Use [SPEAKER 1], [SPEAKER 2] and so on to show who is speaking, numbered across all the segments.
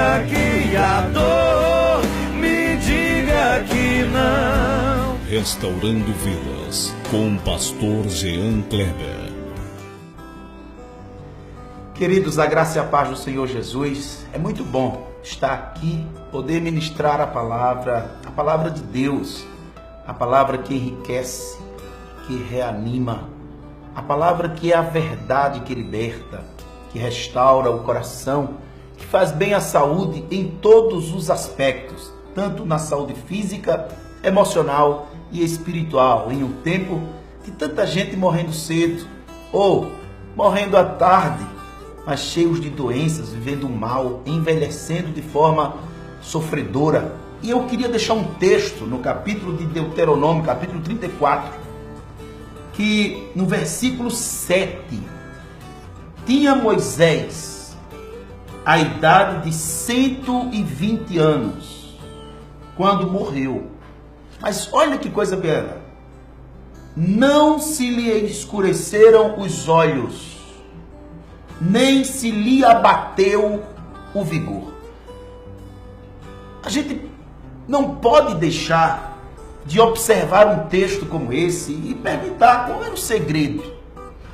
[SPEAKER 1] diga que a dor, me diga que não.
[SPEAKER 2] Restaurando Vidas, com o pastor Jean Kleber.
[SPEAKER 3] Queridos, a graça e a paz do Senhor Jesus, é muito bom estar aqui, poder ministrar a palavra de Deus, a palavra que enriquece, que reanima, a palavra que é a verdade que liberta, que restaura o coração, que faz bem à saúde em todos os aspectos, tanto na saúde física, emocional e espiritual, em um tempo de tanta gente morrendo cedo ou morrendo à tarde, mas cheios de doenças, vivendo mal, envelhecendo de forma sofredora. E eu queria deixar um texto no capítulo de Deuteronômio, capítulo 34, que no versículo 7, tinha Moisés a idade de 120 anos, quando morreu. Mas olha que coisa bela. Não se lhe escureceram os olhos, nem se lhe abateu o vigor. A gente não pode deixar de observar um texto como esse e perguntar qual era o segredo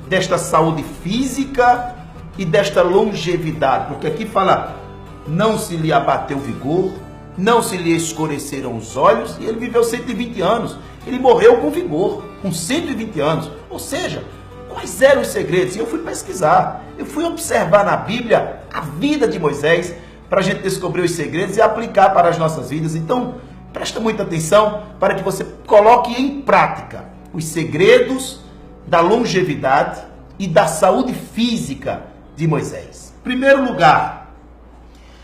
[SPEAKER 3] desta saúde física e desta longevidade. Porque aqui fala, não se lhe abateu o vigor, não se lhe escureceram os olhos, e ele viveu 120 anos. Ele morreu com vigor, com 120 anos. Ou seja, quais eram os segredos? E eu fui pesquisar, eu fui observar na Bíblia a vida de Moisés, para a gente descobrir os segredos e aplicar para as nossas vidas. Então, presta muita atenção para que você coloque em prática os segredos da longevidade e da saúde física de Moisés. Em primeiro lugar,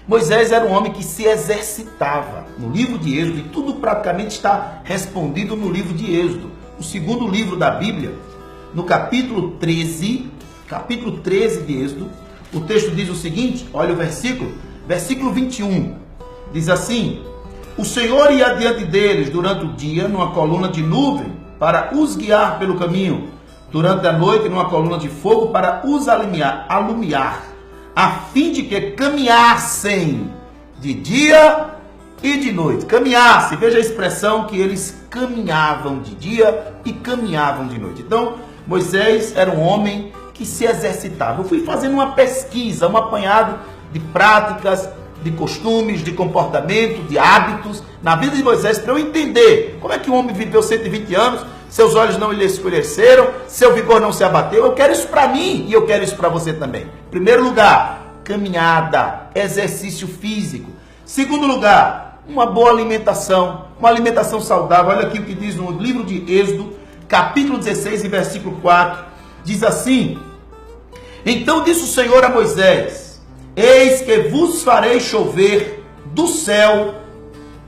[SPEAKER 3] Moisés era um homem que se exercitava. No livro de Êxodo, e tudo praticamente está respondido no livro de Êxodo, o segundo livro da Bíblia, no capítulo 13 de Êxodo, o texto diz o seguinte, olha o versículo 21, diz assim: o Senhor ia adiante deles durante o dia numa coluna de nuvem para os guiar pelo caminho, durante a noite numa coluna de fogo para os alumiar, a fim de que caminhassem de dia e de noite. Caminhassem, veja a expressão que eles caminhavam de dia e caminhavam de noite. Então, Moisés era um homem que se exercitava. Eu fui fazendo uma pesquisa, um apanhado de práticas, de costumes, de comportamento, de hábitos na vida de Moisés, para eu entender como é que o homem viveu 120 anos, seus olhos não lhe escureceram, seu vigor não se abateu. Eu quero isso para mim e eu quero isso para você também. Primeiro lugar, caminhada, exercício físico. Segundo lugar, uma boa alimentação, uma alimentação saudável. Olha aqui o que diz no livro de Êxodo, capítulo 16 e versículo 4, diz assim: então disse o Senhor a Moisés: eis que vos farei chover do céu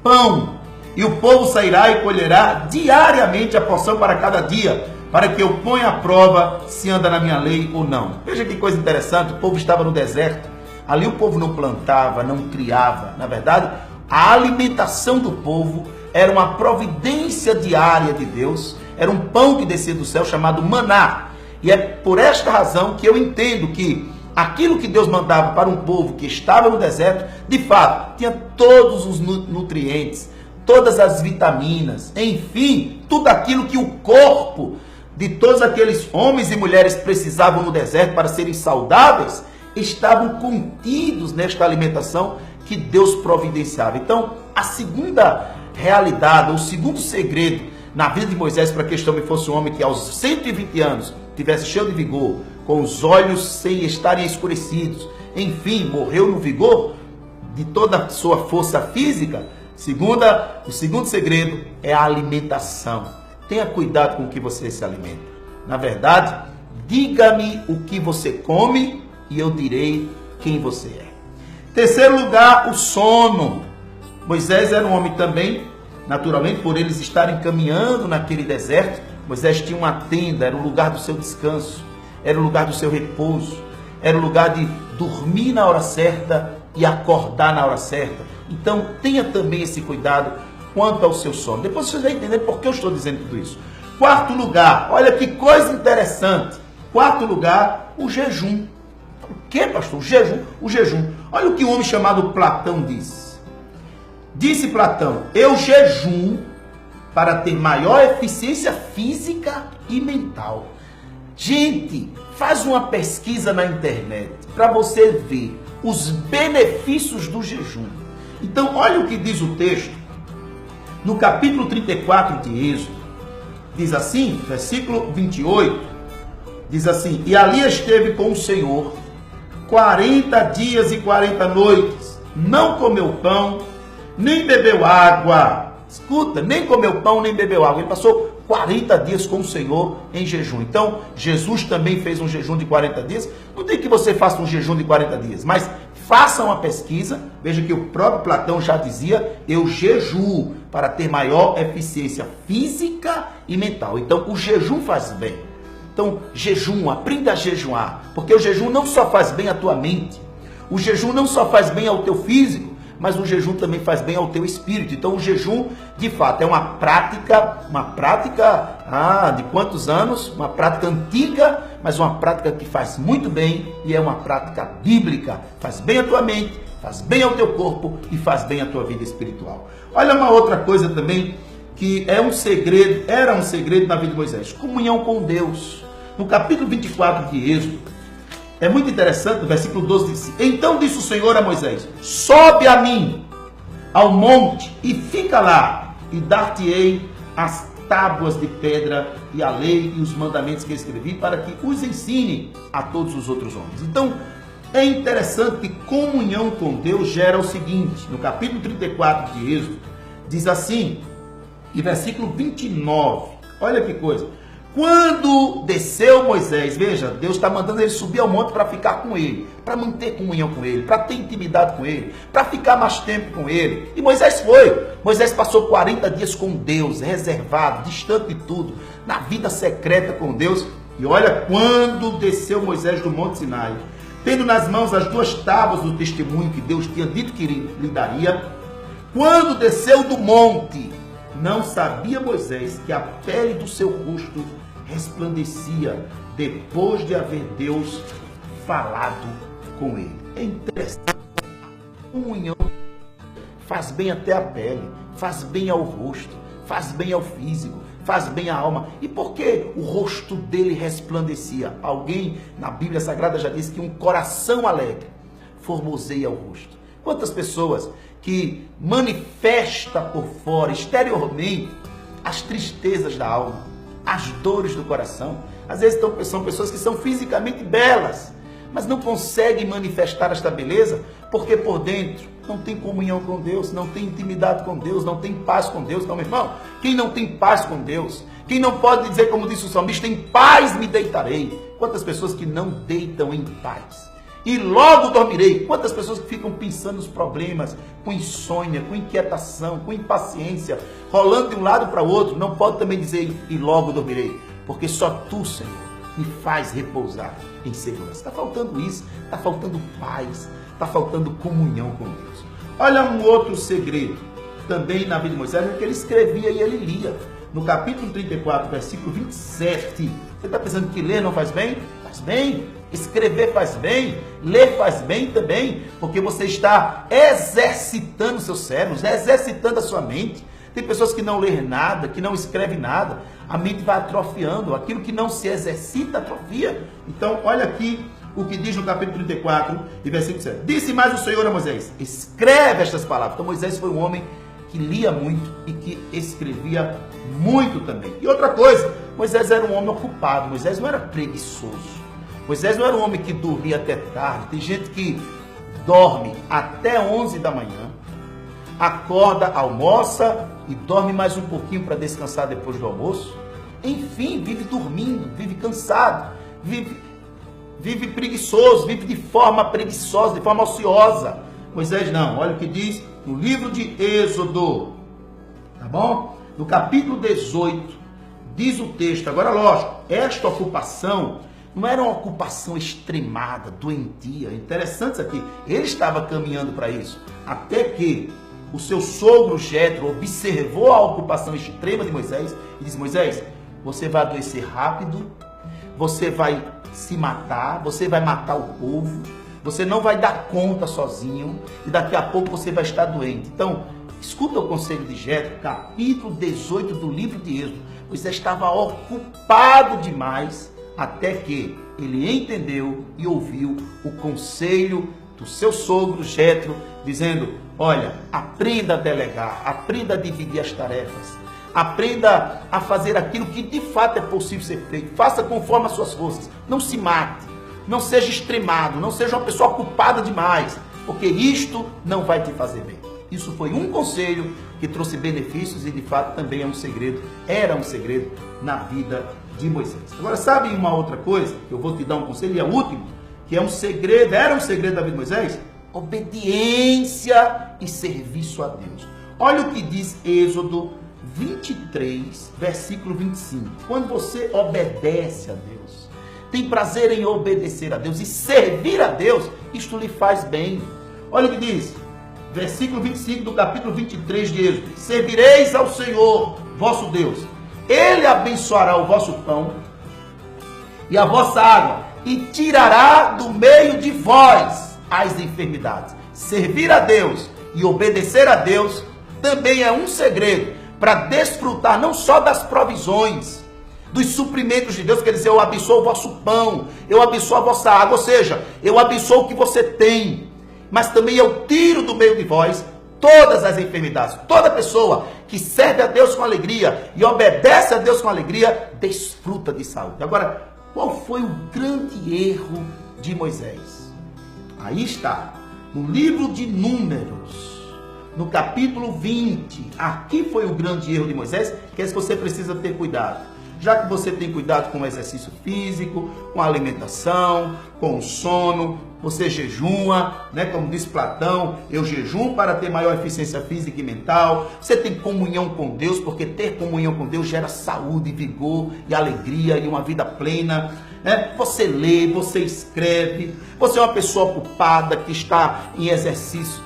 [SPEAKER 3] pão, e o povo sairá e colherá diariamente a porção para cada dia, para que eu ponha à prova se anda na minha lei ou não. Veja que coisa interessante, o povo estava no deserto, ali o povo não plantava, não criava. Na verdade, a alimentação do povo era uma providência diária de Deus, era um pão que descia do céu chamado maná. E é por esta razão que eu entendo que aquilo que Deus mandava para um povo que estava no deserto, de fato, tinha todos os nutrientes, todas as vitaminas, enfim, tudo aquilo que o corpo de todos aqueles homens e mulheres precisavam no deserto para serem saudáveis, estavam contidos nesta alimentação que Deus providenciava. Então, a segunda realidade, o segundo segredo na vida de Moisés para que este homem fosse um homem que aos 120 anos tivesse cheio de vigor, com os olhos sem estarem escurecidos, enfim, morreu no vigor de toda a sua força física. O segundo segredo é a alimentação. Tenha cuidado com o que você se alimenta. Na verdade, diga-me o que você come e eu direi quem você é. Terceiro lugar, o sono. Moisés era um homem também, naturalmente, por eles estarem caminhando naquele deserto. Moisés tinha uma tenda, era o lugar do seu descanso, era o lugar do seu repouso, era o lugar de dormir na hora certa e acordar na hora certa. Então, tenha também esse cuidado quanto ao seu sono. Depois você vai entender por que eu estou dizendo tudo isso. Quarto lugar, olha que coisa interessante. Quarto lugar, o jejum. O que, pastor? O jejum. Olha o que um homem chamado Platão disse. Disse Platão: eu jejum para ter maior eficiência física e mental. Gente, faz uma pesquisa na internet para você ver os benefícios do jejum. Então, olha o que diz o texto, no capítulo 34 de Êxodo. Diz assim, versículo 28, diz assim: e ali esteve com o Senhor 40 dias e 40 noites, não comeu pão, nem bebeu água. Escuta, nem comeu pão, nem bebeu água. Ele passou 40 dias com o Senhor em jejum. Então, Jesus também fez um jejum de 40 dias. Não tem que você faça um jejum de 40 dias, mas faça uma pesquisa. Veja que o próprio Platão já dizia: eu jejuo para ter maior eficiência física e mental. Então, o jejum faz bem. Então, jejum, aprenda a jejuar, porque o jejum não só faz bem à tua mente, o jejum não só faz bem ao teu físico, mas o jejum também faz bem ao teu espírito. Então, o jejum, de fato, é uma prática de quantos anos? Uma prática antiga, mas uma prática que faz muito bem e é uma prática bíblica. Faz bem à tua mente, faz bem ao teu corpo e faz bem à tua vida espiritual. Olha uma outra coisa também que era um segredo na vida de Moisés: comunhão com Deus. No capítulo 24 de Êxodo, é muito interessante, no versículo 12 diz: então disse o Senhor a Moisés: sobe a mim ao monte e fica lá, e dar-te-ei as tábuas de pedra e a lei e os mandamentos que escrevi, para que os ensine a todos os outros homens. Então, é interessante que comunhão com Deus gera o seguinte: no capítulo 34 de Êxodo, diz assim, e versículo 29, olha que coisa: quando desceu Moisés, veja, Deus está mandando ele subir ao monte para ficar com ele, para manter comunhão com ele, para ter intimidade com ele, para ficar mais tempo com ele. E Moisés foi. Moisés passou 40 dias com Deus, reservado, distante de tudo, na vida secreta com Deus. E olha, quando desceu Moisés do Monte Sinai, tendo nas mãos as 2 tábuas do testemunho que Deus tinha dito que lhe daria, quando desceu do monte, não sabia Moisés que a pele do seu rosto resplandecia depois de haver Deus falado com ele. É interessante. A comunhão faz bem até a pele, faz bem ao rosto, faz bem ao físico, faz bem à alma. E por que o rosto dele resplandecia? Alguém na Bíblia Sagrada já disse que um coração alegre formoseia o rosto. Quantas pessoas que manifesta por fora, exteriormente, as tristezas da alma, as dores do coração. Às vezes são pessoas que são fisicamente belas, mas não conseguem manifestar esta beleza, porque por dentro não tem comunhão com Deus, não tem intimidade com Deus, não tem paz com Deus. Então, meu irmão, quem não tem paz com Deus, quem não pode dizer, como disse o salmista, em paz me deitarei. Quantas pessoas que não deitam em paz? E logo dormirei. Quantas pessoas que ficam pensando nos problemas, com insônia, com inquietação, com impaciência, rolando de um lado para o outro, não pode também dizer e logo dormirei, porque só tu, Senhor, me faz repousar em segurança. Está faltando isso, está faltando paz, está faltando comunhão com Deus. Olha um outro segredo também na vida de Moisés, é que ele escrevia e ele lia. No capítulo 34, versículo 27, você está pensando que ler não faz bem? Faz bem. Escrever faz bem, ler faz bem também, porque você está exercitando seus cérebros, exercitando a sua mente. Tem pessoas que não lêem nada, que não escrevem nada, a mente vai atrofiando, aquilo que não se exercita atrofia. Então, olha aqui o que diz no capítulo 34, e versículo 7. Disse mais o Senhor a Moisés: escreve estas palavras. Então, Moisés foi um homem que lia muito e que escrevia muito também. E outra coisa, Moisés era um homem ocupado, Moisés não era preguiçoso. Moisés não era um homem que dormia até tarde. Tem gente que dorme até 11 da manhã, acorda, almoça e dorme mais um pouquinho para descansar depois do almoço. Enfim, vive dormindo, vive cansado, vive preguiçoso, vive de forma preguiçosa, de forma ociosa. Moisés não, olha o que diz no livro de Êxodo, tá bom? No capítulo 18, diz o texto, agora lógico, esta ocupação não era uma ocupação extremada, doentia. Interessante isso aqui. Ele estava caminhando para isso. Até que o seu sogro Jetro observou a ocupação extrema de Moisés e disse: Moisés, você vai adoecer rápido, você vai se matar, você vai matar o povo, Você não vai dar conta sozinho e daqui a pouco você vai estar doente. Então, escuta o conselho de Jetro, capítulo 18 do livro de Êxodo. Moisés estava ocupado demais até que ele entendeu e ouviu o conselho do seu sogro Jetro, dizendo: olha, aprenda a delegar, aprenda a dividir as tarefas, aprenda a fazer aquilo que de fato é possível ser feito, faça conforme as suas forças, não se mate, não seja extremado, não seja uma pessoa ocupada demais, porque isto não vai te fazer bem. Isso foi um conselho que trouxe benefícios e de fato também é um segredo, era um segredo na vida de Moisés. Agora, sabe uma outra coisa que eu vou te dar um conselho, e é o último, que é um segredo, era um segredo da vida de Moisés? Obediência e serviço a Deus. Olha o que diz Êxodo 23, versículo 25. Quando você obedece a Deus, tem prazer em obedecer a Deus e servir a Deus, isto lhe faz bem. Olha o que diz, versículo 25 do capítulo 23 de Êxodo: servireis ao Senhor, vosso Deus, Ele abençoará o vosso pão e a vossa água, e tirará do meio de vós as enfermidades. Servir a Deus e obedecer a Deus também é um segredo para desfrutar não só das provisões, dos suprimentos de Deus, quer dizer, eu abençoo o vosso pão, eu abençoo a vossa água, ou seja, eu abençoo o que você tem, mas também eu tiro do meio de vós todas as enfermidades. Toda pessoa que serve a Deus com alegria e obedece a Deus com alegria, desfruta de saúde. Agora, qual foi o grande erro de Moisés? Aí está, no livro de Números, no capítulo 20, aqui foi o grande erro de Moisés, que é que você precisa ter cuidado. Já que você tem cuidado com o exercício físico, com a alimentação, com o sono, você jejua, né? Como diz Platão, eu jejuo para ter maior eficiência física e mental. Você tem comunhão com Deus, porque ter comunhão com Deus gera saúde, vigor e alegria e uma vida plena, né? Você lê, você escreve, você é uma pessoa ocupada que está em exercício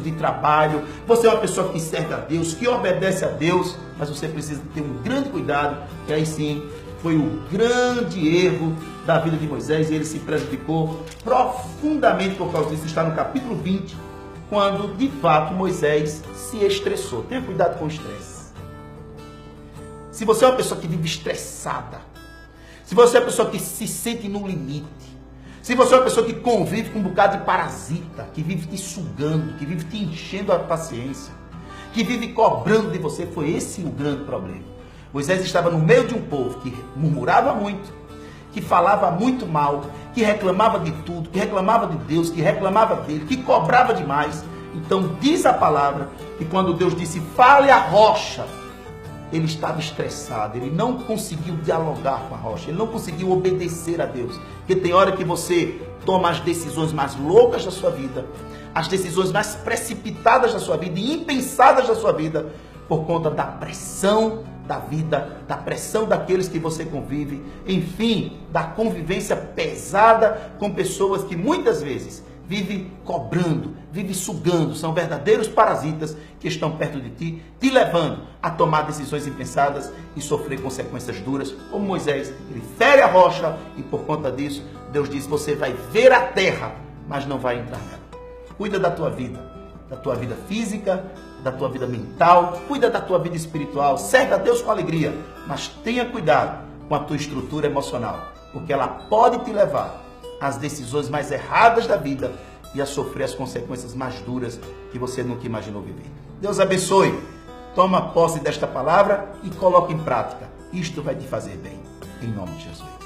[SPEAKER 3] de trabalho, você é uma pessoa que serve a Deus, que obedece a Deus, mas você precisa ter um grande cuidado, que aí sim foi o grande erro da vida de Moisés e ele se prejudicou profundamente por causa disso. Está no capítulo 20, quando de fato Moisés se estressou. Tenha cuidado com o estresse. Se você é uma pessoa que vive estressada, se você é uma pessoa que se sente no limite, se você é uma pessoa que convive com um bocado de parasita, que vive te sugando, que vive te enchendo a paciência, que vive cobrando de você, foi esse o grande problema. Moisés estava no meio de um povo que murmurava muito, que falava muito mal, que reclamava de tudo, que reclamava de Deus, que reclamava dele, que cobrava demais. Então diz a palavra que quando Deus disse, fale a rocha, ele estava estressado, ele não conseguiu dialogar com a rocha, ele não conseguiu obedecer a Deus. Porque tem hora que você toma as decisões mais loucas da sua vida, as decisões mais precipitadas da sua vida e impensadas da sua vida, por conta da pressão da vida, da pressão daqueles que você convive, enfim, da convivência pesada com pessoas que muitas vezes vive cobrando, vive sugando, são verdadeiros parasitas que estão perto de ti, te levando a tomar decisões impensadas e sofrer consequências duras, como Moisés, ele fere a rocha e por conta disso, Deus diz, você vai ver a terra, mas não vai entrar nela. Cuida da tua vida física, da tua vida mental, cuida da tua vida espiritual, serve a Deus com alegria, mas tenha cuidado com a tua estrutura emocional, porque ela pode te levar às decisões mais erradas da vida e a sofrer as consequências mais duras que você nunca imaginou viver. Deus abençoe, toma posse desta palavra e coloque em prática. Isto vai te fazer bem, em nome de Jesus.